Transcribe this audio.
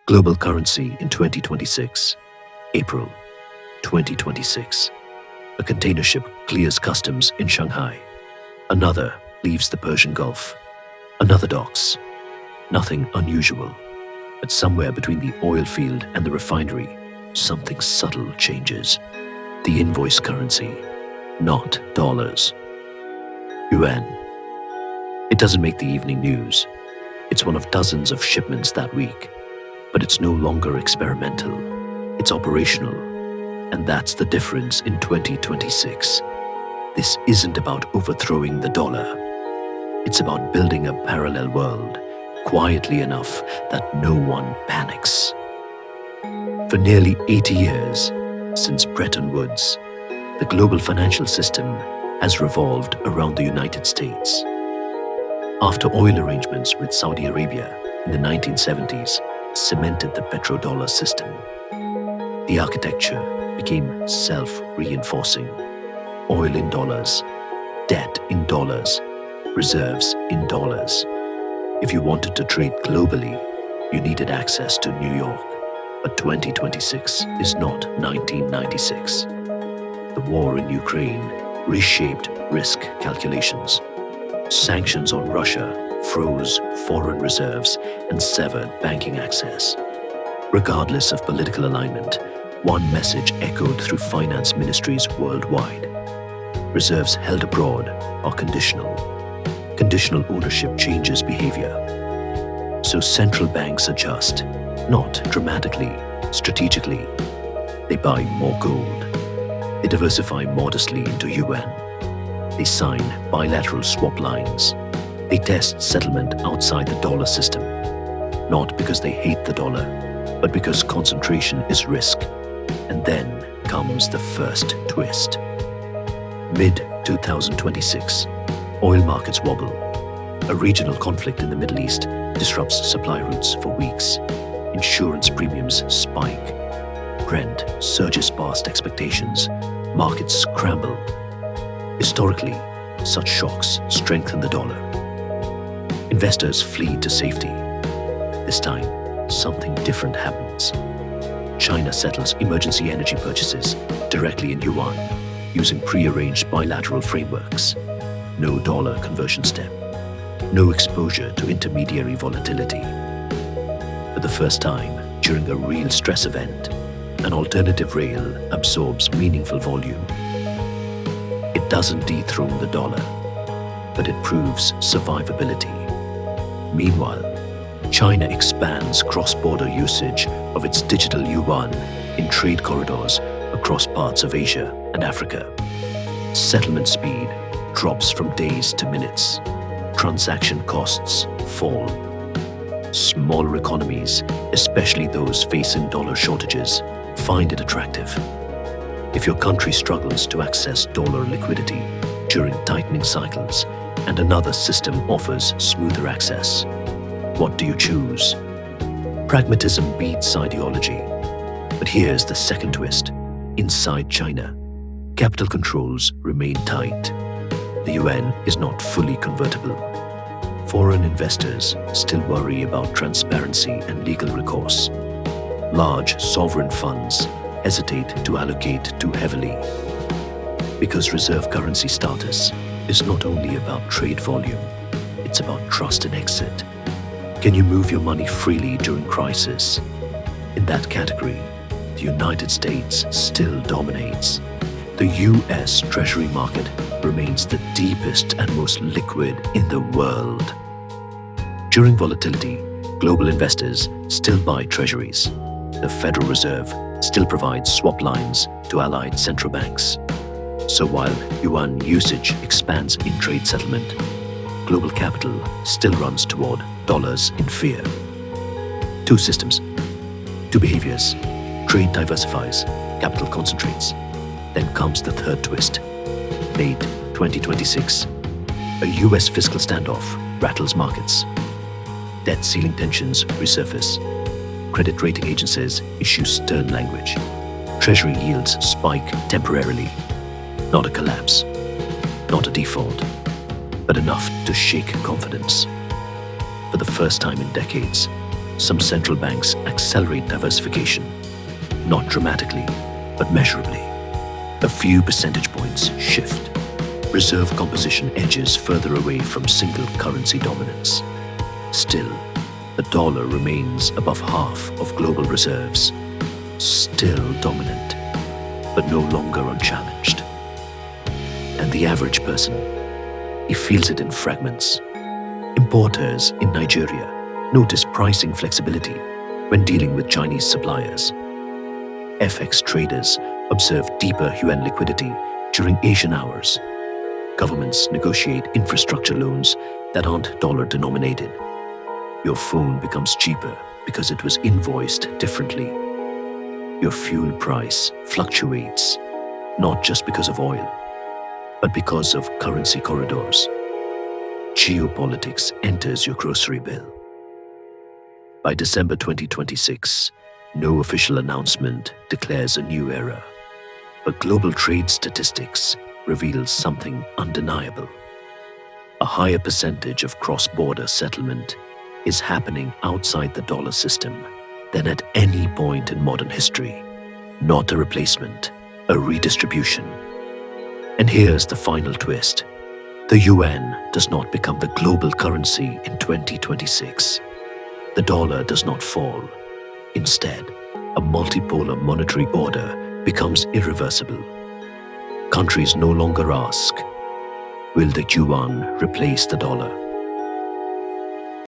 Global currency in 2026, April 2026. A container ship clears customs in Shanghai. Another leaves the Persian Gulf. Another docks. Nothing unusual. But somewhere between the oil field and the refinery, something subtle changes. The invoice currency, not dollars. Yuan. It doesn't make the evening news. It's one of dozens of shipments that week. But it's no longer experimental. It's operational. And that's the difference in 2026. This isn't about overthrowing the dollar. It's about building a parallel world, quietly enough that no one panics. For nearly 80 years, since Bretton Woods, the global financial system has revolved around the United States. After oil arrangements with Saudi Arabia in the 1970s cemented the petrodollar system, the architecture became self-reinforcing. Oil in dollars, debt in dollars, reserves in dollars. If you wanted to trade globally, you needed access to New York. But 2026 is not 1996. The war in Ukraine reshaped risk calculations. Sanctions on Russia froze foreign reserves and severed banking access. Regardless of political alignment, one message echoed through finance ministries worldwide. Reserves held abroad are conditional. Conditional ownership changes behavior. So central banks adjust, not dramatically, strategically. They buy more gold. They diversify modestly into Yuan. They sign bilateral swap lines. They test settlement outside the dollar system, not because they hate the dollar, but because concentration is risk. And then comes the first twist. Mid-2026, oil markets wobble. A regional conflict in the Middle East disrupts supply routes for weeks. Insurance premiums spike. Brent surges past expectations. Markets scramble. Historically, such shocks strengthen the dollar. Investors flee to safety. This time, something different happens. China settles emergency energy purchases directly in Yuan, using pre-arranged bilateral frameworks. No dollar conversion step. No exposure to intermediary volatility. For the first time, during a real stress event, an alternative rail absorbs meaningful volume. It doesn't dethrone the dollar, but it proves survivability. Meanwhile, China expands cross-border usage of its digital yuan in trade corridors across parts of Asia and Africa. Settlement speed drops from days to minutes. Transaction costs fall. Smaller economies, especially those facing dollar shortages, find it attractive. If your country struggles to access dollar liquidity during tightening cycles and another system offers smoother access, what do you choose? Pragmatism beats ideology. But here's the second twist. Inside China, capital controls remain tight. The yuan is not fully convertible. Foreign investors still worry about transparency and legal recourse. Large sovereign funds hesitate to allocate too heavily. Because reserve currency status is not only about trade volume, it's about trust and exit. Can you move your money freely during crisis? In that category, the United States still dominates. The US Treasury market remains the deepest and most liquid in the world. During volatility, global investors still buy treasuries. The Federal Reserve still provides swap lines to allied central banks. So while yuan usage expands in trade settlement, global capital still runs toward dollars in fear. Two systems, two behaviors. Trade diversifies, capital concentrates. Then comes the third twist. Late 2026, a US fiscal standoff rattles markets. Debt ceiling tensions resurface. Credit rating agencies issue stern language. Treasury yields spike temporarily. Not a collapse, not a default, but enough to shake confidence. For the first time in decades, some central banks accelerate diversification, not dramatically, but measurably. A few percentage points shift. Reserve composition edges further away from single currency dominance. Still, the dollar remains above half of global reserves, still dominant, but no longer unchallenged. And the average person, he feels it in fragments. Importers in Nigeria notice pricing flexibility when dealing with Chinese suppliers. FX traders observe deeper Yuan liquidity during Asian hours. Governments negotiate infrastructure loans that aren't dollar-denominated. Your phone becomes cheaper because it was invoiced differently. Your fuel price fluctuates, not just because of oil, but because of currency corridors. Geopolitics enters your grocery bill. By December 2026, no official announcement declares a new era, but global trade statistics reveal something undeniable. A higher percentage of cross-border settlement is happening outside the dollar system than at any point in modern history. Not a replacement, a redistribution. And here's the final twist. The yuan does not become the global currency in 2026. The dollar does not fall. Instead, a multipolar monetary order becomes irreversible. Countries no longer ask, will the yuan replace the dollar?